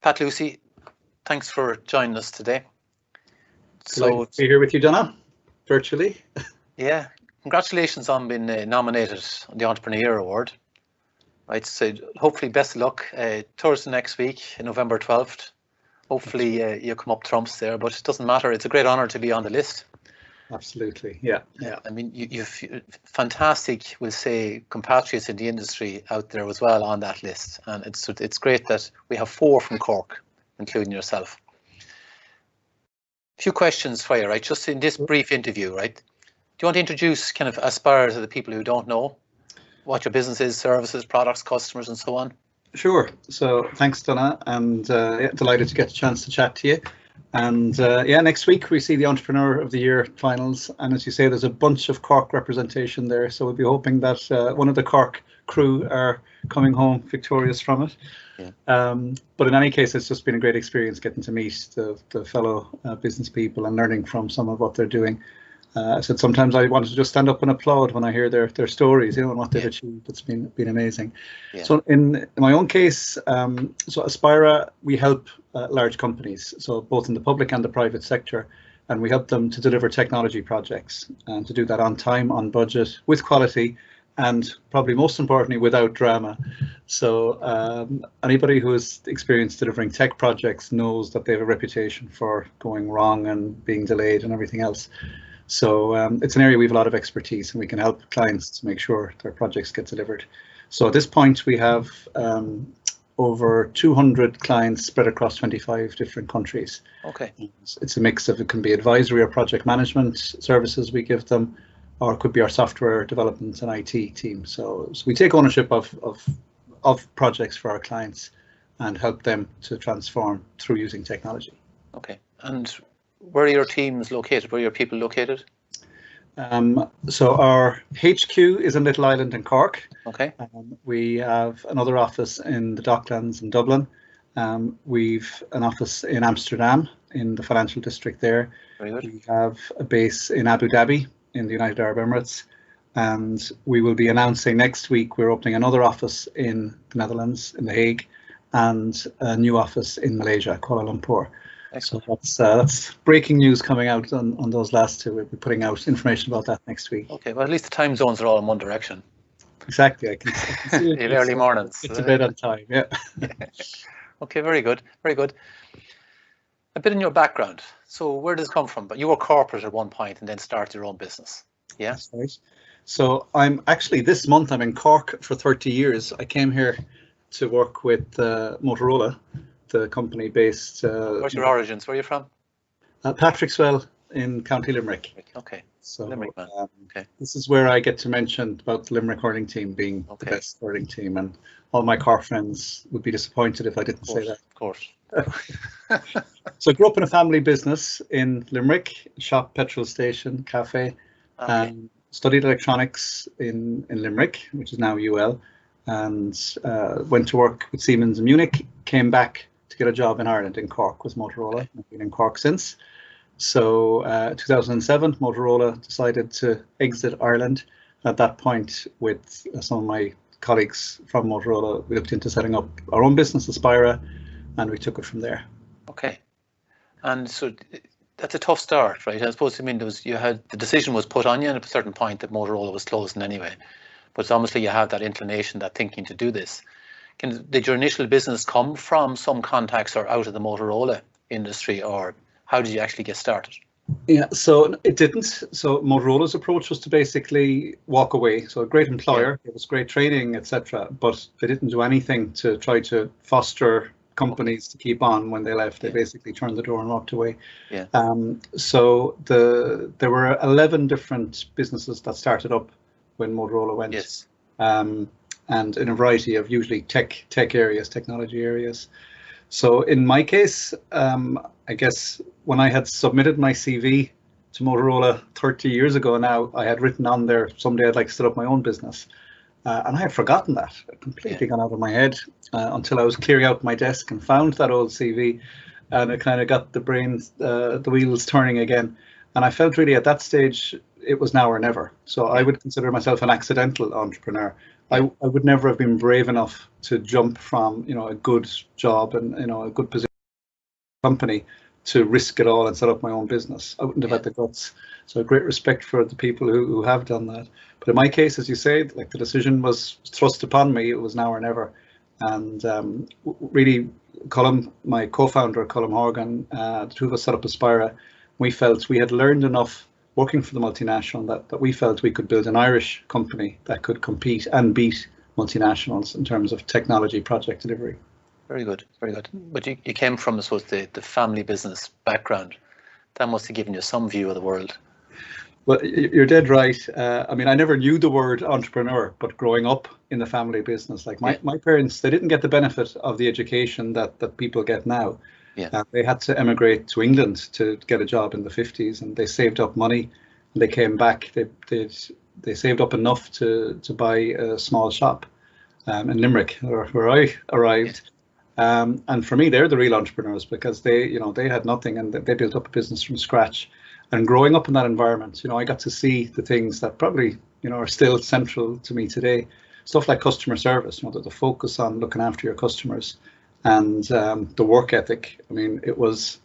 Pat Lucey, thanks for joining us today. So to be here with you, Donagh, virtually. Yeah, congratulations on being nominated on the Entrepreneur Award. Right, so hopefully best of luck. Thursday next week, November 12th. Hopefully you come up trumps there, but it doesn't matter. It's a great honour to be on the list. Absolutely, yeah. I mean, you've fantastic, we'll say, compatriots in the industry out there as well on that list, and it's great that we have 4 from Cork, including yourself. A few questions for you, right? Just in this brief interview, right? Do you want to introduce kind of Aspira to the people who don't know what your business is, services, products, customers, and so on? Sure. So thanks, Donagh, and delighted to get the chance to chat to you. And next week we see the Entrepreneur of the Year finals, and as you say, there's a bunch of Cork representation there, so we'll be hoping that one of the Cork crew are coming home victorious from it. Yeah. But in any case, it's just been a great experience getting to meet the fellow business people and learning from some of what they're doing. I said sometimes I wanted to just stand up and applaud when I hear their stories, and what they've achieved. It's been amazing. Yeah. So in my own case, so Aspira, we help large companies, so both in the public and the private sector, and we help them to deliver technology projects and to do that on time, on budget, with quality, and probably most importantly, without drama. So anybody who has experienced delivering tech projects knows that they have a reputation for going wrong and being delayed and everything else. So it's an area we have a lot of expertise, and we can help clients to make sure their projects get delivered. So at this point, we have over 200 clients spread across 25 different countries. Okay. It's a mix of, it can be advisory or project management services we give them, or it could be our software development and IT team. So we take ownership of projects for our clients and help them to transform through using technology. Okay. And where are your teams located? Where are your people located? So our HQ is in Little Island in Cork. Okay. We have another office in the Docklands in Dublin. We've an office in Amsterdam in the financial district there. Very good. We have a base in Abu Dhabi in the United Arab Emirates. And we will be announcing next week we're opening another office in the Netherlands, in The Hague, and a new office in Malaysia, Kuala Lumpur. Excellent. So that's breaking news coming out on those last two. We'll be putting out information about that next week. Okay, well, at least the time zones are all in one direction. Exactly. I can see it. In early mornings. It's a bit on time, yeah. Okay, very good, very good. A bit in your background. So where does it come from? But you were corporate at one point and then started your own business. Yeah. That's right. So I'm actually, this month I'm in Cork for 30 years. I came here to work with Motorola, the company based. Where's your origins? Where are you from? Patrickswell in County Limerick. Okay. So Limerick, man. Okay. This is where I get to mention about the Limerick hurling team being the best hurling team, and all my Cork friends would be disappointed if I didn't say that. Of course. So I grew up in a family business in Limerick, shop, petrol station, cafe, and studied electronics in Limerick, which is now UL, and went to work with Siemens in Munich, came back to get a job in Ireland in Cork with Motorola. I've been in Cork since. So 2007, Motorola decided to exit Ireland. At that point, with some of my colleagues from Motorola, we looked into setting up our own business, Aspira, and we took it from there. Okay. And so that's a tough start, right? I suppose, I mean, the decision was put on you at a certain point that Motorola was closing anyway. But obviously you have that inclination, that thinking to do this. Did your initial business come from some contacts or out of the Motorola industry, or how did you actually get started? Yeah, so it didn't. So Motorola's approach was to basically walk away. So a great employer, it was great training, etc. But they didn't do anything to try to foster companies to keep on when they left. They basically turned the door and walked away. Yeah. So there were 11 different businesses that started up when Motorola went. Yes. And in a variety of usually tech areas, technology areas. So in my case, I guess when I had submitted my CV to Motorola 30 years ago now, I had written on there, someday I'd like to set up my own business. And I had forgotten that. It completely gone out of my head until I was clearing out my desk and found that old CV, and it kind of got the wheels turning again. And I felt really at that stage, it was now or never. So I would consider myself an accidental entrepreneur. I would never have been brave enough to jump from, a good job and, a good position company to risk it all and set up my own business. I wouldn't have had the guts. So great respect for the people who have done that. But in my case, as you say, like the decision was thrust upon me. It was now or never. And really, Colm, my co-founder, Colm Horgan, the two of us set up Aspira. We felt we had learned enough working for the multinational that we felt we could build an Irish company that could compete and beat multinationals in terms of technology project delivery. Very good, very good. But you came from, I suppose, the family business background. That must have given you some view of the world. Well, you're dead right. I mean, I never knew the word entrepreneur, but growing up in the family business, like my parents, they didn't get the benefit of the education that people get now. Yeah. They had to emigrate to England to get a job in the 50s, and they saved up money. And they came back. They saved up enough to buy a small shop in Limerick, where I arrived. And for me, they're the real entrepreneurs because they had nothing and they built up a business from scratch. And growing up in that environment, I got to see the things that probably, are still central to me today. Stuff like customer service, the focus on looking after your customers and the work ethic. I mean, it was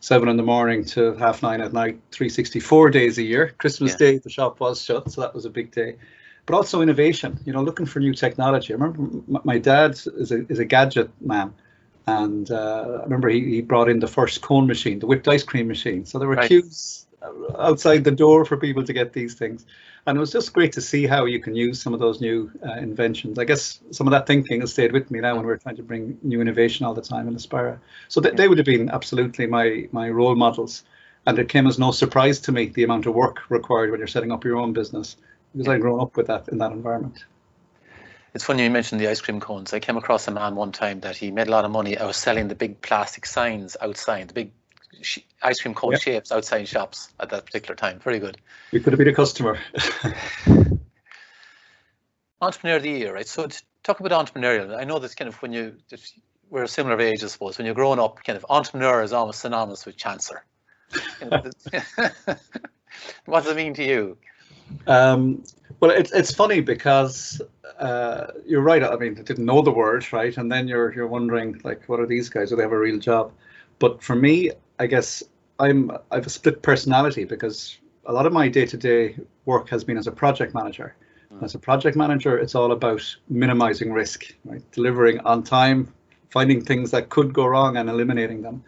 7 in the morning to 9:30 at night, 364 days a year. Christmas Day, the shop was shut, so that was a big day. But also innovation, looking for new technology. I remember my dad is a gadget man. And I remember he brought in the first cone machine, the whipped ice cream machine. So there were queues outside the door for people to get these things. And it was just great to see how you can use some of those new inventions. I guess some of that thinking has stayed with me now when we're trying to bring new innovation all the time in Aspira. So they would have been absolutely my role models. And it came as no surprise to me, the amount of work required when you're setting up your own business, because I'd grown up with that in that environment. It's funny you mentioned the ice cream cones. I came across a man one time that he made a lot of money out of selling the big plastic signs outside, the big ice cream cone shapes outside shops at that particular time. Very good. We could have been a customer. Entrepreneur of the Year, right? So talk about entrepreneurial. I know that's kind of we're a similar age, I suppose. When you're growing up, kind of entrepreneur is almost synonymous with chancer. What does it mean to you? Well, it's funny because you're right. I mean, I didn't know the word, right? And then you're wondering, like, what are these guys? Do they have a real job? But for me, I guess I've a split personality because a lot of my day-to-day work has been as a project manager. As a project manager, it's all about minimizing risk, right? Delivering on time, finding things that could go wrong and eliminating them.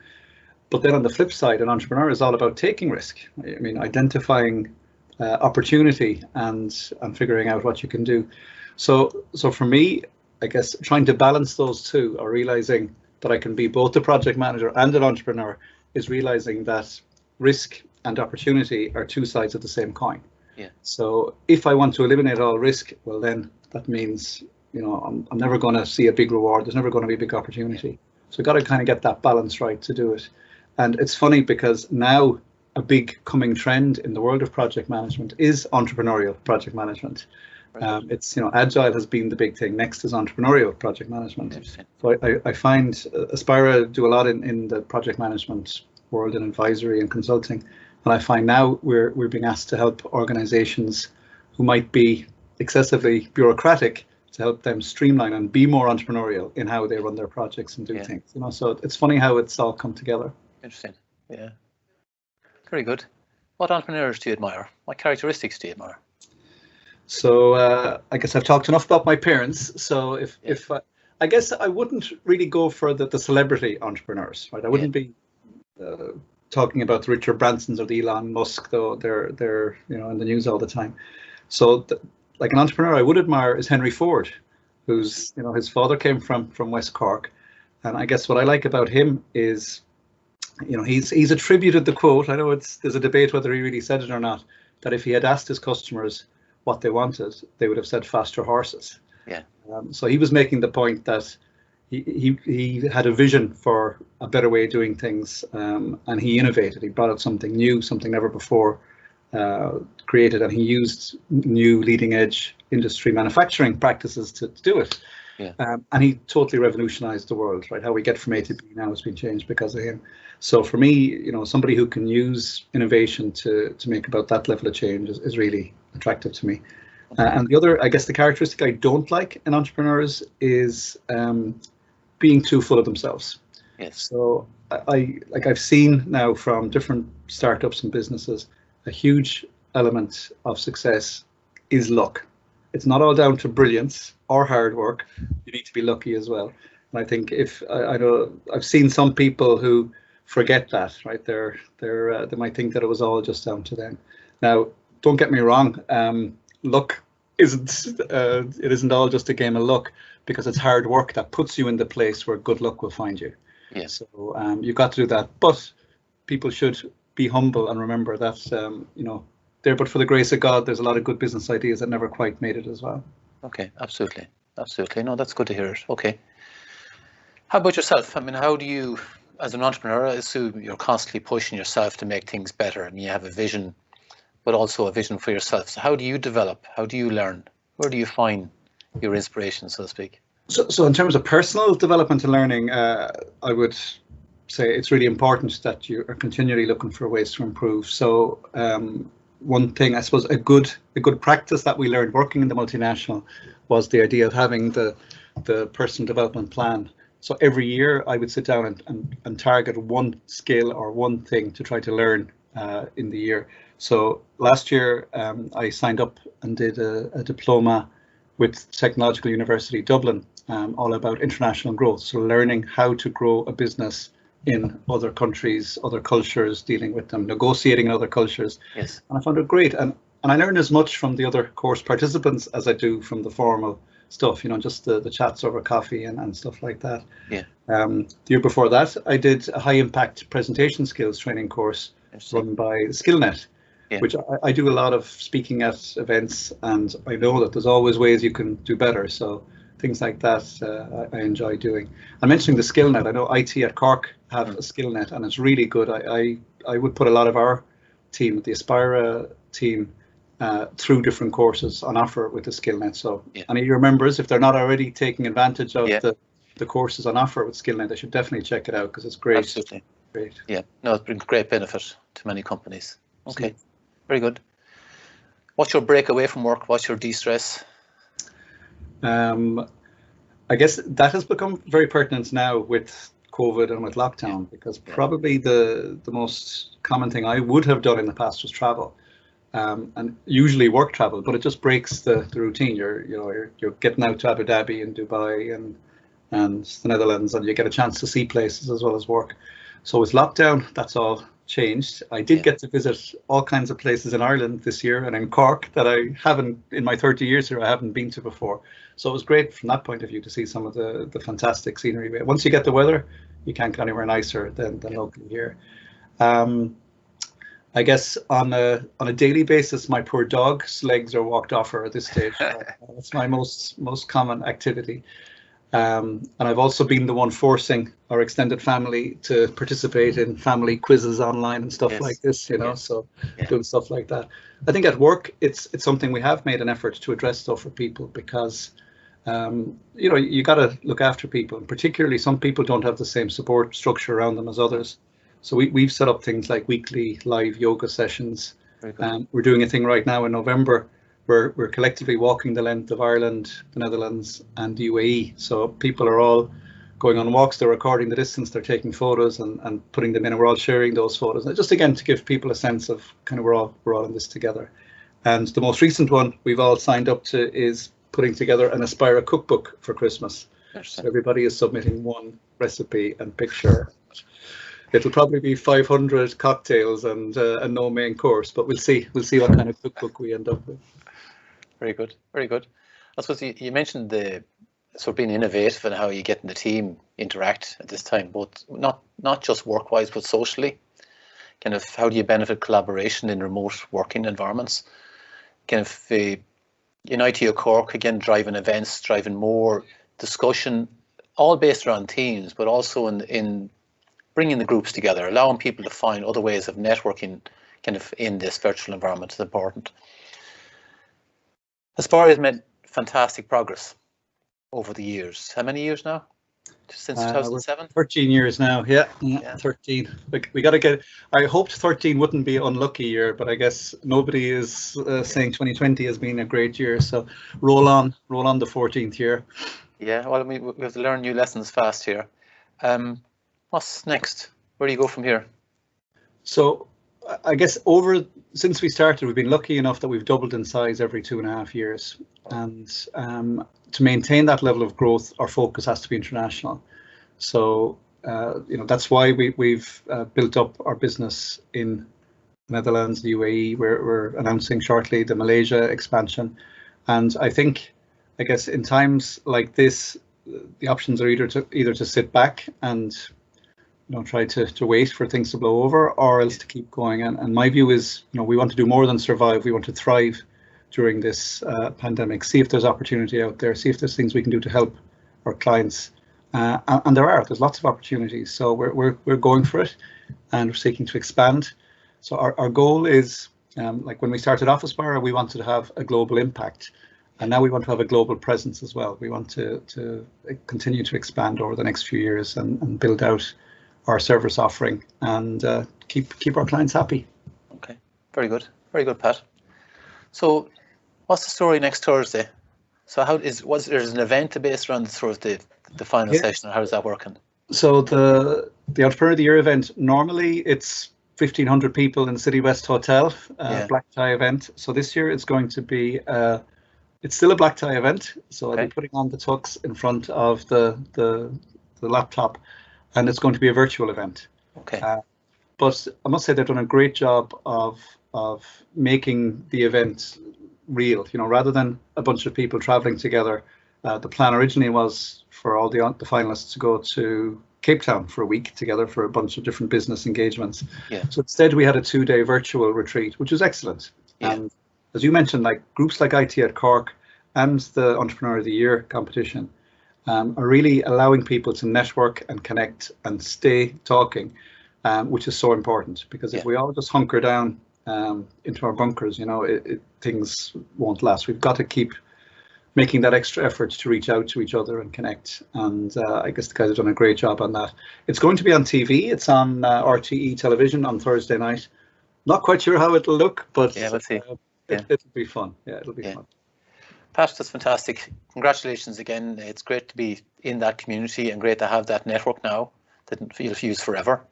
But then on the flip side, an entrepreneur is all about taking risk. I mean, identifying opportunity and figuring out what you can do. So for me, I guess trying to balance those two, or realizing that I can be both a project manager and an entrepreneur, is realizing that risk and opportunity are two sides of the same coin. Yeah. So if I want to eliminate all risk, well then that means I'm never going to see a big reward. There's never going to be a big opportunity. So I've got to kind of get that balance right to do it. And it's funny because now a big coming trend in the world of project management is entrepreneurial project management. It's agile has been the big thing. Next is entrepreneurial project management. So I find Aspira do a lot in the project management world and advisory and consulting, and I find now we're being asked to help organizations who might be excessively bureaucratic to help them streamline and be more entrepreneurial in how they run their projects and do things. So it's funny how it's all come together. Interesting. Yeah. Very good. What entrepreneurs do you admire? What characteristics do you admire? So I guess I've talked enough about my parents. So if I guess I wouldn't really go for the celebrity entrepreneurs, right? I wouldn't be talking about the Richard Bransons or the Elon Musk, though they're in the news all the time. So like an entrepreneur I would admire is Henry Ford, who's his father came from West Cork, and I guess what I like about him is he's attributed the quote. I know there's a debate whether he really said it or not, that if he had asked his customers what they wanted, they would have said faster horses. Yeah. So he was making the point that he had a vision for a better way of doing things, and he innovated. He brought out something new, something never before created, and he used new leading edge industry manufacturing practices to do it. Yeah. And he totally revolutionized the world, right? How we get from A to B now has been changed because of him. So for me, somebody who can use innovation to make about that level of change is really attractive to me. And the other, I guess, the characteristic I don't like in entrepreneurs is being too full of themselves. Yes. So I've seen now from different startups and businesses, a huge element of success is luck. It's not all down to brilliance or hard work. You need to be lucky as well. And I think I know I've seen some people who forget that, right? They might think that it was all just down to them. Now, don't get me wrong. Luck it isn't all just a game of luck, because it's hard work that puts you in the place where good luck will find you. Yeah. So you've got to do that. But people should be humble and remember that there, but for the grace of God, there's a lot of good business ideas that never quite made it as well. Okay, absolutely. No, that's good to hear it. Okay. How about yourself? I mean, how do you, as an entrepreneur, I assume you're constantly pushing yourself to make things better, and you have a vision, but also a vision for yourself. So how do you develop? How do you learn? Where do you find your inspiration, so to speak? So in terms of personal development and learning, I would say it's really important that you are continually looking for ways to improve. So one thing, I suppose, a good practice that we learned working in the multinational was the idea of having the personal development plan. So every year I would sit down and target one skill or one thing to try to learn in the year. So last year I signed up and did a diploma with Technological University Dublin, all about international growth. So learning how to grow a business in other countries, other cultures, dealing with them, negotiating in other cultures. Yes. And I found it great. And I learned as much from the other course participants as I do from the formal stuff, just the chats over coffee and stuff like that. Yeah. The year before that, I did a high impact presentation skills training course run by Skillnet, which I do a lot of speaking at events, and I know that there's always ways you can do better. So things like that I enjoy doing. I'm mentioning the Skillnet. I know IT at Cork have a Skillnet, and it's really good. I would put a lot of our team, the Aspira team, through different courses on offer with the Skillnet. So any of your members, if they're not already taking advantage of the courses on offer with Skillnet, they should definitely check it out, because it's great. Absolutely. Great. Yeah, no, it brings great benefit to many companies. Okay, very good. What's your break away from work? What's your de-stress? I guess that has become very pertinent now with COVID and with lockdown, because probably the most common thing I would have done in the past was travel, and usually work travel, but it just breaks the routine. You're getting out to Abu Dhabi and Dubai and the Netherlands, and you get a chance to see places as well as work. So with lockdown, that's all changed. I did get to visit all kinds of places in Ireland this year, and in Cork that I haven't, in my 30 years here, I haven't been to before. So it was great from that point of view to see some of the fantastic scenery. Once you get the weather, you can't go anywhere nicer than locally here. I guess on a daily basis, my poor dog's legs are walked off her at this stage. That's my most common activity. And I've also been the one forcing our extended family to participate in family quizzes online and stuff like this, so doing stuff like that. I think at work, it's something we have made an effort to address stuff for people, because, you got to look after people, and particularly some people don't have the same support structure around them as others. So we've set up things like weekly live yoga sessions. We're doing a thing right now in November. We're collectively walking the length of Ireland, the Netherlands, and the UAE. So people are all going on walks, they're recording the distance, they're taking photos and putting them in, and we're all sharing those photos. And just again to give people a sense of kind of we're all in this together. And the most recent one we've all signed up to is putting together an Aspira cookbook for Christmas. So everybody is submitting one recipe and picture. It'll probably be 500 cocktails and no main course, but we'll see what kind of cookbook we end up with. Very good, very good. I suppose you mentioned the sort of being innovative and how you get in the team interact at this time, both not just work-wise but socially. Kind of how do you benefit collaboration in remote working environments? Kind of in IT Cork, again, driving events, driving more discussion, all based around teams, but also in bringing the groups together, allowing people to find other ways of networking kind of in this virtual environment is important. Aspira has made fantastic progress over the years. How many years now? since 2007. 13 years now. Yeah. 13. We got to get. I hoped 13 wouldn't be an unlucky year, but I guess nobody is saying 2020 has been a great year. So roll on the 14th year. Yeah. Well, we have to learn new lessons fast here. What's next? Where do you go from here? So I guess since we started, we've been lucky enough that we've doubled in size every 2.5 years, and to maintain that level of growth, our focus has to be international. So that's why we've built up our business in the Netherlands, the UAE. We're announcing shortly the Malaysia expansion, and I guess in times like this, the options are either to sit back and try to wait for things to blow over, or else to keep going. And my view is, we want to do more than survive. We want to thrive during this pandemic. See if there's opportunity out there. See if there's things we can do to help our clients. And there's lots of opportunities. So we're going for it, and we're seeking to expand. So our goal is, like when we started off Aspira, we wanted to have a global impact. And now we want to have a global presence as well. We want to continue to expand over the next few years and build out our service offering and keep our clients happy. Okay, very good, Pat. So, what's the story next Thursday? So, there's an event based around the final session, or how is that working? So the Entrepreneur of the Year event, normally it's 1,500 people in City West Hotel, black tie event. So this year it's going to be it's still a black tie event. So I'll be putting on the tux in front of the laptop. And it's going to be a virtual event. Okay. But I must say they've done a great job of making the event real. Rather than a bunch of people traveling together, the plan originally was for all the finalists to go to Cape Town for a week together for a bunch of different business engagements. Yeah. So instead we had a 2-day virtual retreat, which was excellent. Yeah. And as you mentioned, like groups like IT at Cork and the Entrepreneur of the Year competition are really allowing people to network and connect and stay talking, which is so important, because if we all just hunker down into our bunkers, things won't last. We've got to keep making that extra effort to reach out to each other and connect. And I guess the guys have done a great job on that. It's going to be on TV. It's on RTE television on Thursday night. Not quite sure how it'll look, but we'll see. It'll be fun. Yeah, it'll be fun. Pat, that's fantastic. Congratulations again. It's great to be in that community and great to have that network now that you'll use forever.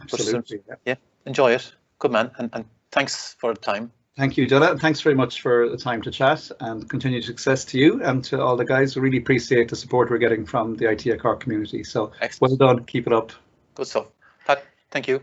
Absolutely. But, enjoy it. Good man. And thanks for the time. Thank you, Donagh. Thanks very much for the time to chat, and continued success to you and to all the guys. We really appreciate the support we're getting from the IT at Cork community. So excellent. Well done. Keep it up. Good stuff. Pat, thank you.